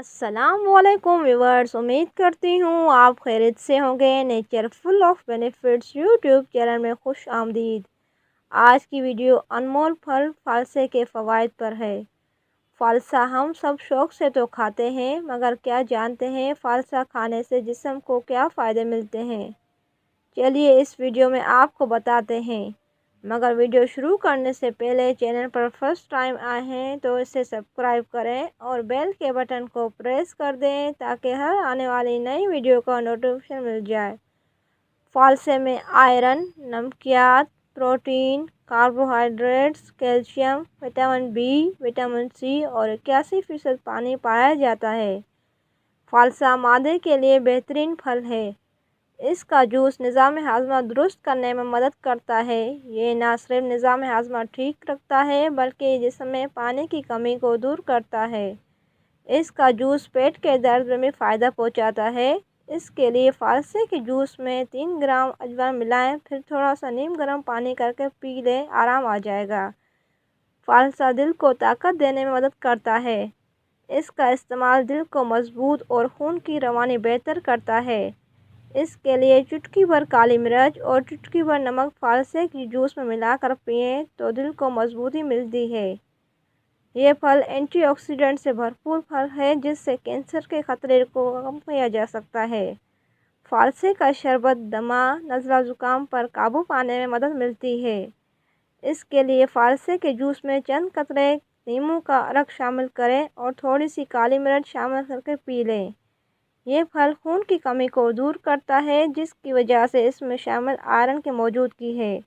अस्सलाम वालेकुम व्यूअर्स, उम्मीद करती हूँ आप खैरियत से होंगे। Nature full of benefits YouTube channel में खुश आमदीद। आज की वीडियो अनमोल फल फालसे के फ़वाइद पर है। फालसा हम सब शौक़ से तो खाते हैं, मगर क्या जानते हैं फालसा खाने से जिस्म को क्या फ़ायदे मिलते हैं। चलिए इस वीडियो में आपको बताते हैं। मगर वीडियो शुरू करने से पहले चैनल पर फर्स्ट टाइम आए हैं तो इसे सब्सक्राइब करें और बेल के बटन को प्रेस कर दें ताकि हर आने वाली नई वीडियो का नोटिफिकेशन मिल जाए। फालसे में आयरन, नमकियात, protein, carbohydrates, calcium, vitamin B, vitamin C और 81% पानी पाया जाता है। फालसा मादे के लिए बेहतरीन फल है। इसका जूस निज़ाम हाज़मा दुरुस्त करने में मदद करता है। ये न सिर्फ निज़ाम हाज़मा ठीक रखता है बल्कि जिस्म में पानी की कमी को दूर करता है। इसका जूस पेट के दर्द में भी फ़ायदा पहुंचाता है। इसके लिए फालसे के जूस में 3 ग्राम अजवाइन मिलाएं, फिर थोड़ा सा नीम गर्म पानी करके पी लें, आराम आ जाएगा। फालसा दिल को ताकत देने में मदद करता है। इसका इस्तेमाल दिल को मजबूत और खून की रवानी बेहतर करता है। इसके लिए चुटकी भर काली मिर्च और चुटकी भर नमक फालसे की जूस में मिलाकर पिएं तो दिल को मजबूती मिलती है। ये फल एंटीऑक्सीडेंट से भरपूर फल है जिससे कैंसर के खतरे को कम किया जा सकता है। फालसे का शरबत दमा, नज़ला ज़ुकाम पर काबू पाने में मदद मिलती है। इसके लिए फालसे के जूस में चंद कतरे नींबू का अरक शामिल करें और थोड़ी सी काली मिर्च शामिल करके पी लें। ये फल खून की कमी को दूर करता है जिसकी वजह से इसमें शामिल आयरन की मौजूदगी है।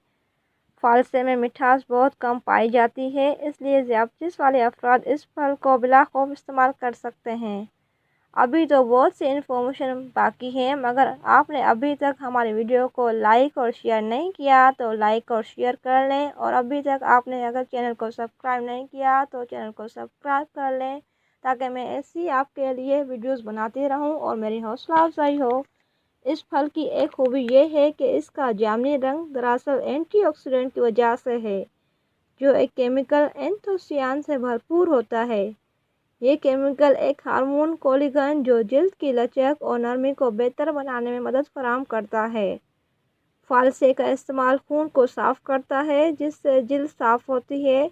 फालसे में मिठास बहुत कम पाई जाती है, इसलिए ज़ियादतीस वाले अफराद इस फल को बिला खौफ इस्तेमाल कर सकते हैं। अभी तो बहुत सी इन्फॉर्मेशन बाकी है, मगर आपने अभी तक हमारी वीडियो को लाइक और शेयर नहीं किया तो लाइक और शेयर कर लें, और अभी तक आपने अगर चैनल को सब्सक्राइब नहीं किया तो चैनल को सब्सक्राइब कर लें ताकि मैं ऐसी आपके लिए वीडियोस बनाती रहूं और मेरी हौसला अफजाई हो। इस फल की एक खूबी ये है कि इसका जामुनी रंग दरअसल एंटीऑक्सीडेंट की वजह से है, जो एक केमिकल एंथोसियान से भरपूर होता है। ये केमिकल एक हार्मोन कोलिगन जो जल्द की लचक और नरमी को बेहतर बनाने में मदद फराहम करता है। फालसे का इस्तेमाल खून को साफ़ करता है जिससे जल्द साफ़ होती है।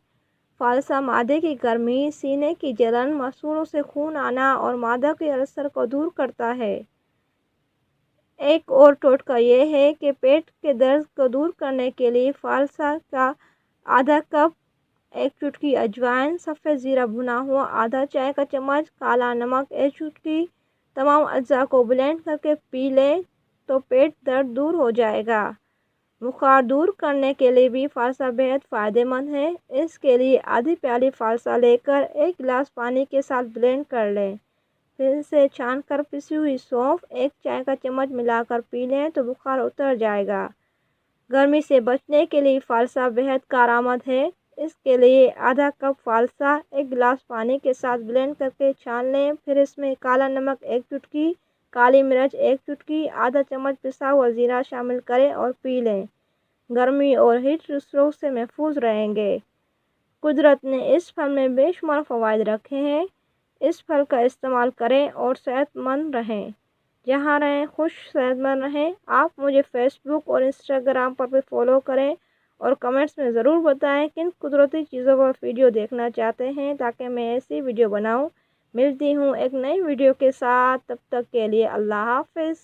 फालसा मादे की गर्मी, सीने की जलन, मसूड़ों से खून आना और मादा के अल्सर को दूर करता है। एक और टोटका यह है कि पेट के दर्द को दूर करने के लिए फालसा का आधा कप, एक चुटकी अजवाइन, सफ़ेद ज़ीरा भुना हुआ आधा चाय का चम्मच, काला नमक एक चुटकी, तमाम अज्जा को ब्लेंड करके पी लें तो पेट दर्द दूर हो जाएगा। बुखार दूर करने के लिए भी फालसा बेहद फ़ायदेमंद है। इसके लिए आधी प्याली फालसा लेकर 1 गिलास पानी के साथ ब्लेंड कर लें, फिर से छानकर पिसी हुई सौंफ 1 चाय का चम्मच मिलाकर पी लें तो बुखार उतर जाएगा। गर्मी से बचने के लिए फालसा बेहद कारआमद है। इसके लिए आधा कप फालसा 1 गिलास पानी के साथ ब्लेंड करके छान लें, फिर इसमें काला नमक 1 चुटकी, काली मिर्च 1 चुटकी, आधा चम्मच पिसा हुआ ज़ीरा शामिल करें और पी लें। गर्मी और हीट स्ट्रोक से महफूज रहेंगे। कुदरत ने इस फल में बेशुमार फ़वाइद रखे हैं। इस फल का इस्तेमाल करें और सेहतमंद रहें। जहाँ रहें खुश सेहतमंद रहें। आप मुझे फेसबुक और इंस्टाग्राम पर भी फॉलो करें और कमेंट्स में ज़रूर बताएं किन कुदरती चीज़ों पर वीडियो देखना चाहते हैं ताकि मैं ऐसी वीडियो बनाऊं। मिलती हूँ एक नई वीडियो के साथ, तब तक के लिए अल्लाह हाफ़िज़।